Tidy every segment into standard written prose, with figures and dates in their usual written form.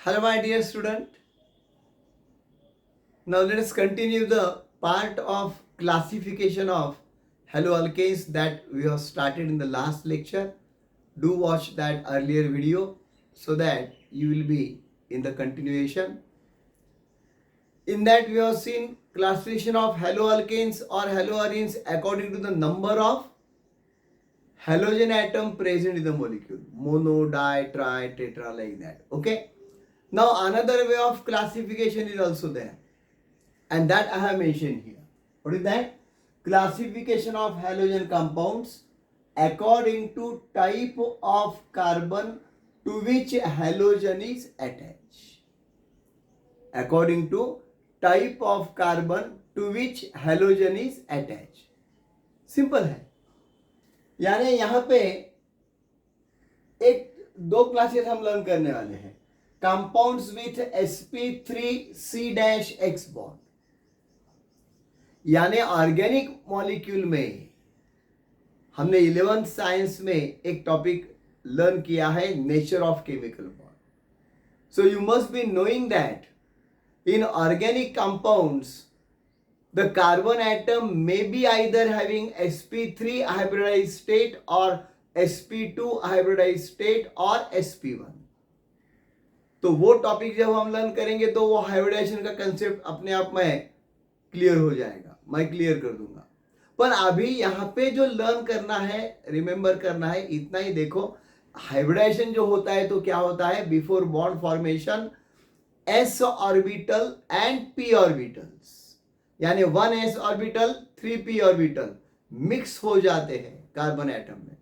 Hello, my dear student. Now let us continue the part of classification of haloalkanes that we have started in the last lecture. Do watch that earlier video so that you will be in the continuation. In that we have seen classification of haloalkanes or haloarenes according to the number of halogen atom present in the molecule. Mono, di, tri, tetra, like that. Okay. Now another way of classification is also there. And that I have mentioned here. What is that? Classification of halogen compounds according to type of carbon to which halogen is attached. According to type of carbon to which halogen is attached. Simple है. यानी यहाँ पे एक दो classes हम learn करने वाले हैं. Compounds with sp3c-x bond. यानी ऑर्गेनिक मॉलिक्यूल में हमने 11th साइंस में एक टॉपिक लर्न किया है, nature of chemical bond. So you must be knowing that in organic compounds the carbon atom may be either having sp3 hybridized state or sp2 hybridized state or sp1. तो वो topic जब हम learn करेंगे तो वो hybridisation का concept अपने आप में क्लियर हो जाएगा, मैं क्लियर कर दूंगा. पर अभी यहाँ पे जो लर्न करना है, रिमेंबर करना है, इतना ही देखो. हाइब्रिडाइजेशन जो होता है तो क्या होता है? Before bond formation s orbital and p orbitals, यानी 1s orbital 3p orbital mix हो जाते हैं कार्बन एटम में,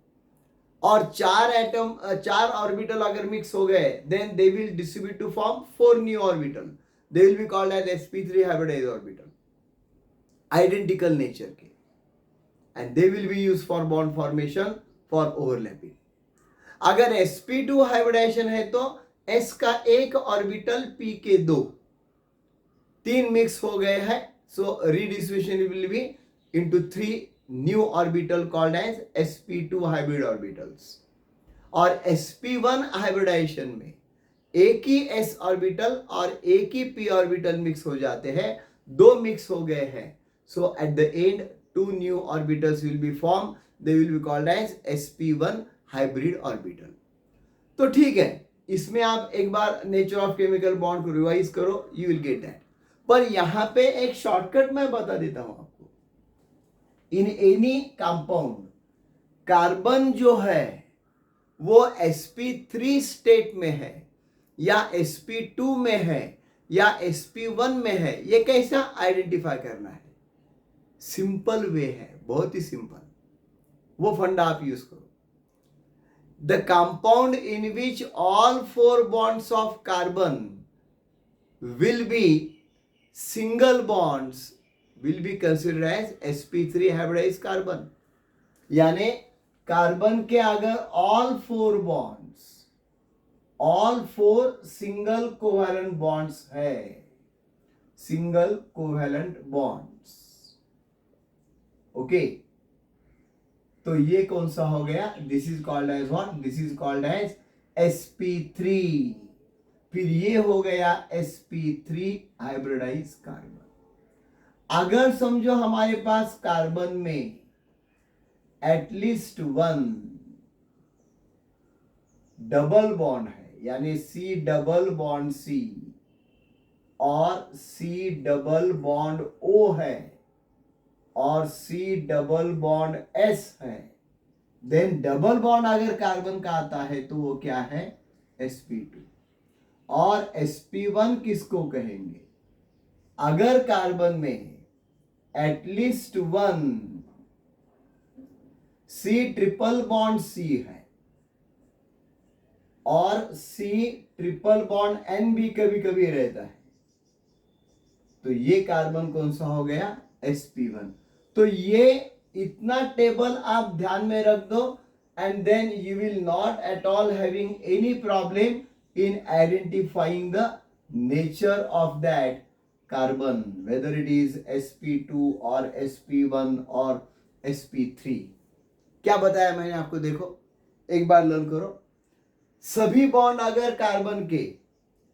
और चार ऑर्बिटल अगर मिक्स हो गए then they will distribute to form 4 new orbital. They will be called as sp3 hybridised orbital, identical nature के, and they will be used for bond formation for overlapping. अगर sp2 hybridisation है तो s का एक orbital p के 3 mix हो गए हैं. So redistribution will be into 3 new orbital called as sp2 hybrid orbitals. और sp1 hybridization में एक ही s ऑर्बिटल और एक ही p ऑर्बिटल मिक्स हो जाते हैं, 2 मिक्स हो गए हैं. So at the end 2 new orbitals will be formed. They will be called as sp1 hybrid orbital. तो ठीक है, इसमें आप एक बार नेचर ऑफ केमिकल बॉन्ड को रिवाइज करो, यू विल गेट दैट. पर यहां पे एक शॉर्टकट मैं बता देता हूं आपको. इन एनी कंपाउंड कार्बन जो है वो sp3 स्टेट में है या sp2 में है या sp1 में है, ये कैसा आइडेंटिफाई करना है? सिंपल वे है, बहुत ही सिंपल. वो फंडा आप यूज करो. The compound in which all 4 bonds of carbon will be single bonds will be considered as sp3 hybridized carbon. यानी कार्बन के अगर all 4 सिंगल कोवैलेंट बॉन्ड्स है, सिंगल कोवैलेंट बॉन्ड्स, ओके, तो ये कौन सा हो गया? This is called as what? This is called as sp3. फिर ये हो गया sp3 हाइब्रिडाइज कार्बन. अगर समझो हमारे पास कार्बन में एटलीस्ट 1 डबल बॉन्ड है, यानी C डबल बॉन्ड C और C डबल बॉन्ड O है और C डबल बॉन्ड S है, देन डबल बॉन्ड अगर कार्बन का आता है तो वो क्या है? sp2. और sp1 किसको कहेंगे? अगर कार्बन में at least 1 C triple bond C है और C ट्रिपल बॉन्ड N भी कभी कभी रहता है, तो ये कार्बन कौन सा हो गया? sp1. तो ये इतना टेबल आप ध्यान में रख दो, and then you will not at all having any problem in identifying the nature of that carbon, whether it is sp2 or sp1 or sp3. क्या बताया मैंने आपको? देखो एक बार लर्न करो. सभी बॉन्ड अगर कार्बन के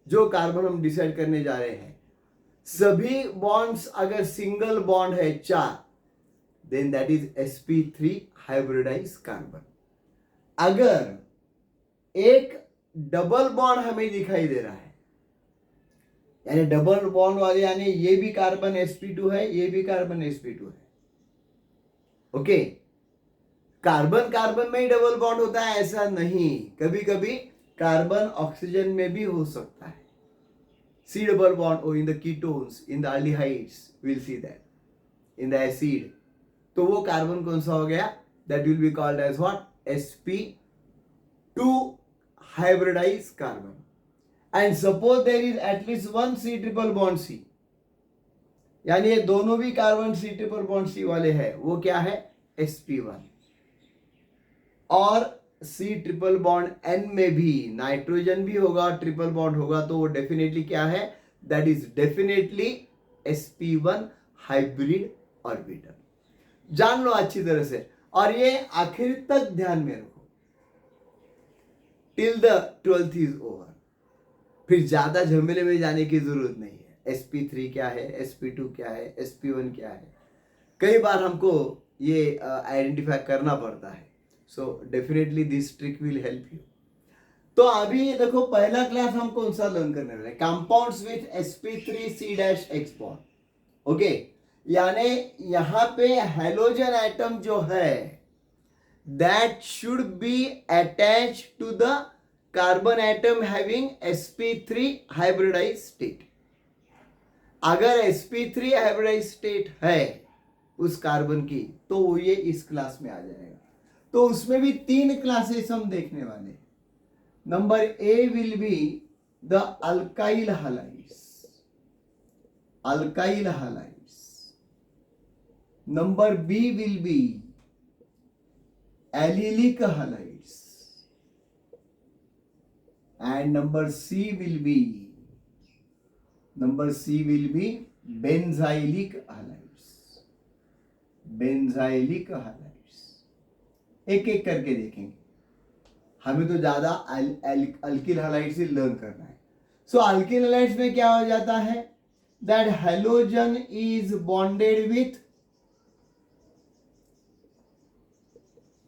जो कार्बन हम डिसाइड करने जा रहे हैं, सभी बॉन्ड्स अगर सिंगल बॉन्ड है 4, then that is sp3 hybridise carbon. अगर एक डबल बॉन्ड हमें दिखाई दे रहा है, यानी डबल बॉन्ड वाले, यानी ये भी कार्बन sp2 है, ये भी कार्बन sp2 है, ओके। कार्बन कार्बन में ही डबल बॉन्ड होता है ऐसा नहीं, कभी कभी कार्बन ऑक्सीजन में भी हो सकता है। C double bond or in the ketones, in the aldehydes, we'll see that. In the acid, तो वो कार्बन कौन सा हो गया? That will be called as what? sp2 hybridized carbon. And suppose there is at least one C triple bond C, यानी ये दोनों भी carbon C triple bond C वाले हैं, वो क्या है? sp1। और C ट्रिपल बॉन्ड N में भी नाइट्रोजन भी होगा, ट्रिपल बॉन्ड होगा, तो वो डेफिनेटली क्या है? That is definitely sp1 hybrid orbital. जान लो अच्छी तरह से, और ये आखिर तक ध्यान में रखो till the 12th is over. फिर ज्यादा झमेले में जाने की जरूरत नहीं है। sp3 क्या है, sp2 क्या है, sp1 क्या है, कई बार हमको ये आइडेंटिफाई करना पड़ता है। सो definitely this trick will help you. तो अभी देखो पहला क्लास हम कौन सा लर्न करने वाले हैं? Compounds with sp3C-X bond, okay. यानी यहां पे हेलोजन एटम जो है that should be attach to the carbon atom having sp3 hybridise state. अगर sp3 हाइब्रिडाइज स्टेट है उस कार्बन की, तो ये इस क्लास में आ जाएगा। तो उसमें भी 3 क्लासेस हम देखने वाले। Number A will be the alkyl halides, alkyl halides. Number B will be allylic halides, and number C will be benzylic halides, benzylic halides. एक एक करके देखेंगे, हमें तो ज्यादा अल्किल हैलाइड्स ही लर्न करना है। सो अल्किल हैलाइड्स में क्या हो जाता है? That halogen is bonded with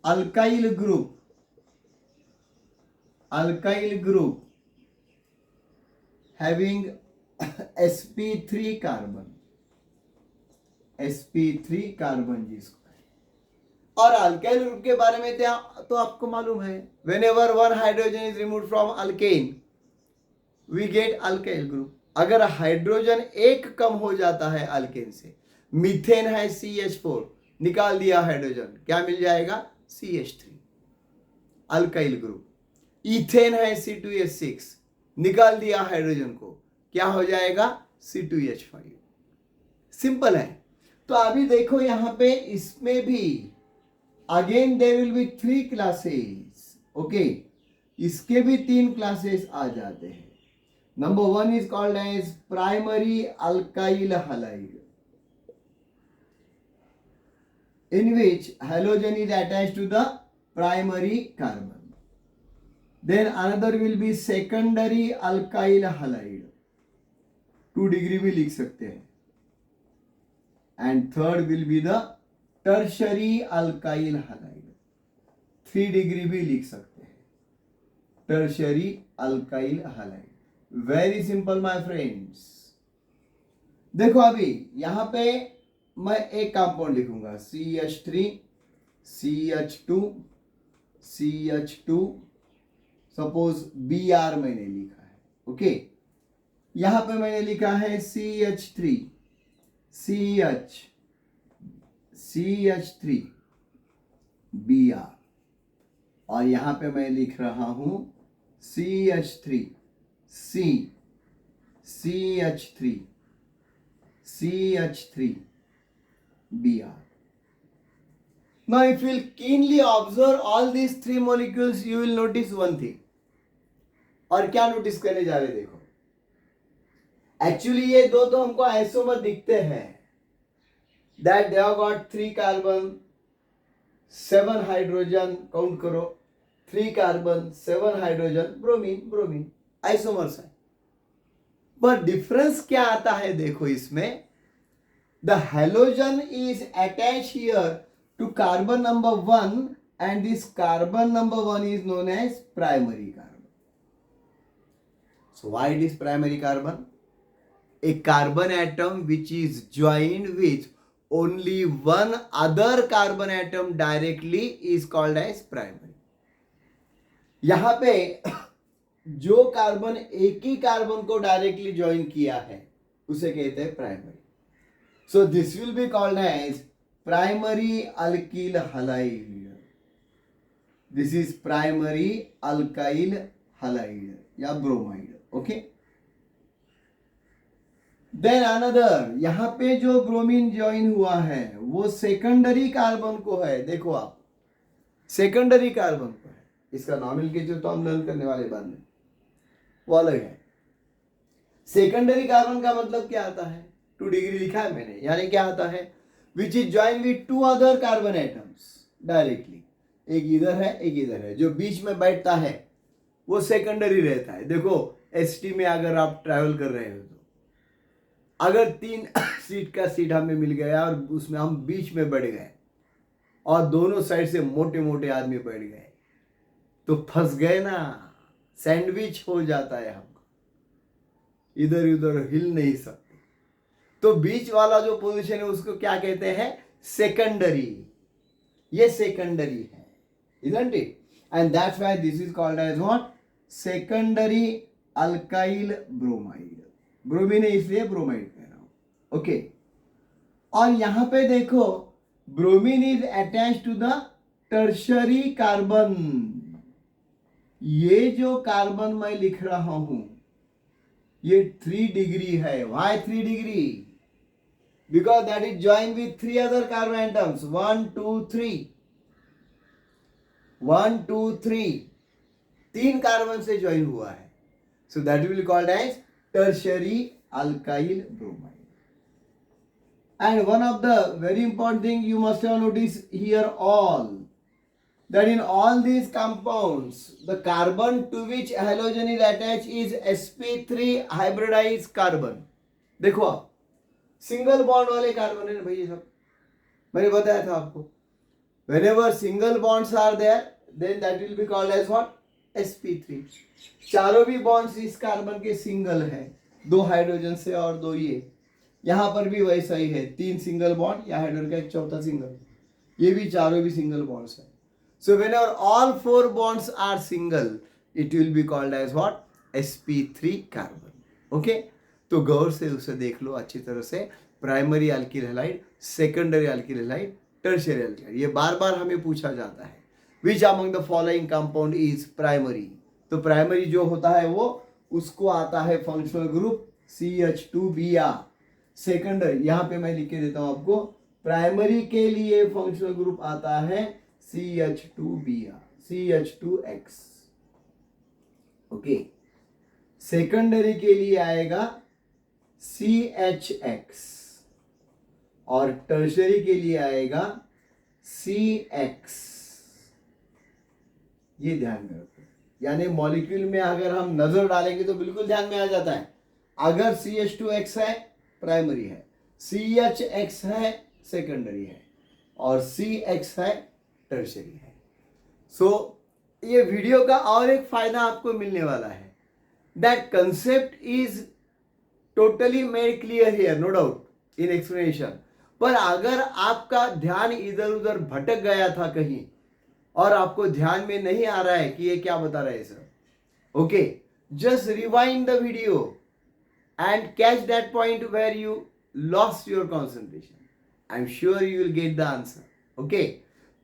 alkyl group having sp3 carbon जिसको। और अल्काइल ग्रुप के बारे में तो आपको मालूम है, whenever one hydrogen is removed from alkane we get alkyl group. अगर हाइड्रोजन एक कम हो जाता है अल्केन से, मीथेन है CH4, निकाल दिया हाइड्रोजन, क्या मिल जाएगा? CH3, alkyl group. इथेन है C2H6, निकाल दिया हाइड्रोजन को, क्या हो जाएगा? C2H5। सिंपल है। तो अभी देखो यहां पे इसमें भी again there will be 3 classes, okay. इसके भी 3 क्लासेस आ जाते हैं। Number 1 is called as primary alkyl halide, in which halogen is attached to the primary carbon. Then another will be secondary alkyl halide, 2 degree भी लिख सकते हैं। And third will be the tertiary alkyl halide, 3 degree भी लिख सकते हैं। tertiary alkyl halide, very simple my friends। देखो अभी यहां पे मैं एक कंपाउंड लिखूंगा, CH3 CH2 CH2, suppose Br मैंने लिखा है, ओके। यहां पे मैंने लिखा है CH3 CH3 Br, और यहां पे मैं लिख रहा हूं CH3 CH3 Br. Now if you will keenly observe all these 3 molecules, you will notice one thing. और क्या नोटिस करने जा रहे देखो, एक्चुअली ये दो तो हमको आइसोमर दिखते हैं, that they have got 3 carbon 7 hydrogen, count करो 3 कार्बन 7 हाइड्रोजन, ब्रोमीन आइसोमर्स है। पर डिफरेंस क्या आता है देखो इसमें, the halogen is attach here to carbon number 1 and this carbon number 1 is known as primary carbon. So why it is primary carbon? A carbon atom which is joined with only one other carbon atom directly is called as primary. यहाँ पे जो carbon एक ही carbon को directly join किया है उसे कहते हैं primary. So this will be called as primary alkyl halide. This is primary alkyl halide या ब्रोमाइड. ओके, देन अनदर, यहां पे जो ब्रोमीन ज्वाइन हुआ है वो सेकेंडरी कार्बन को है. देखो आप, सेकेंडरी कार्बन को है. इसका नॉमेनक्लेचर तो हम लर्न करने वाले बाद में, वो अलग है. सेकेंडरी कार्बन का मतलब क्या आता है, 2 डिग्री लिखा है मैंने, यानी क्या आता है, which is join with 2 other carbon atoms directly. एक इधर है एक इधर है, जो बीच में बैठता है वो सेकेंडरी रहता है. देखो एसटी में अगर आप ट्रैवल कर रहे हो तो अगर 3 सीट का सीट हमें मिल गया और उसमें हम बीच में बैठ गए और दोनों साइड से मोटे मोटे आदमी बैठ गए तो फंस गए ना, सैंडविच हो जाता है हमको, इधर उधर हिल नहीं सकते. तो बीच वाला जो पोजीशन है उसको क्या कहते हैं, सेकेंडरी. ये सेकेंडरी है, isn't it? And that's why this is called as what? Secondary alkyl bromide. Bromine है इसलिए ब्रोमाइड कह रहा हूं. ओके, और यहां पे देखो bromine is attach to the tertiary carbon. ये जो कार्बन मैं लिख रहा हूं ये 3 डिग्री है. Why 3 degree? Because that is join with 3 other carbon atoms. 1 2 3 1 2 3 3 carbon से ज्वाइन हुआ है. So that will called as tertiary alkyl bromide. And one of the very important thing you must have notice here all, that in all these compounds the carbon to which halogen is attached is sp3 hybridized carbon. देखो आप, single bond वाले carbon है भाई ये सब, मैंने बताया था आपको. whenever single bonds are there then that will be called as what, sp3. चारों भी बॉन्ड्स इस कार्बन के सिंगल है, 2 हाइड्रोजन से और 2 ये. यहां पर भी वैसा ही है, 3 सिंगल बॉन्ड या हाइड्रोजन का एक चौथा सिंगल, ये भी चारों भी सिंगल बॉन्ड्स है. So whenever all 4 bonds are single, it will be called as what? sp3 carbon. Okay? तो गौर से उसे देख लो अच्छी तरह से. Primary alkyl halide, secondary alkyl halide, tertiary alkyl halide, ये बार बार हमें पूछा जाता है. Which among the following compound is primary? तो प्राइमरी जो होता है वो उसको आता है फंक्शनल ग्रुप CH2Br. सेकेंडरी यहाँ पे मैं लिख के देता हूँ आपको, प्राइमरी के लिए फंक्शनल ग्रुप आता है CH2Br, CH2X. ओके, सेकेंडरी के लिए आएगा CHX और टर्शरी के लिए आएगा CX. ये ध्यान में रखो, यानी मॉलिक्यूल में अगर हम नजर डालेंगे तो बिल्कुल ध्यान में आ जाता है. अगर CH2X है प्राइमरी है, CHX है सेकेंडरी है और CX है टर्शरी है. सो ये वीडियो का और एक फायदा आपको मिलने वाला है, that concept is totally made clear here, no doubt in explanation. पर अगर आपका ध्यान इधर उधर भटक गया था कहीं और आपको ध्यान में नहीं आ रहा है कि ये क्या बता रहे हैं sir, okay, just rewind the video and catch that point where you lost your concentration. I am sure you will get the answer. Okay,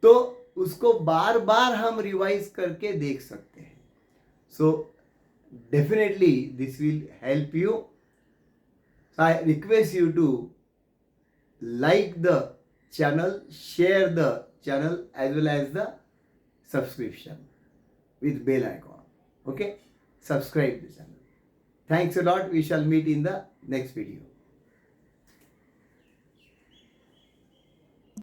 तो उसको बार बार हम रिवाइज करके देख सकते हैं. So definitely this will help you. I request you to like the channel, share the channel as well as the subscription with bell icon. Okay, subscribe the channel. Thanks a lot. We shall meet in the next video.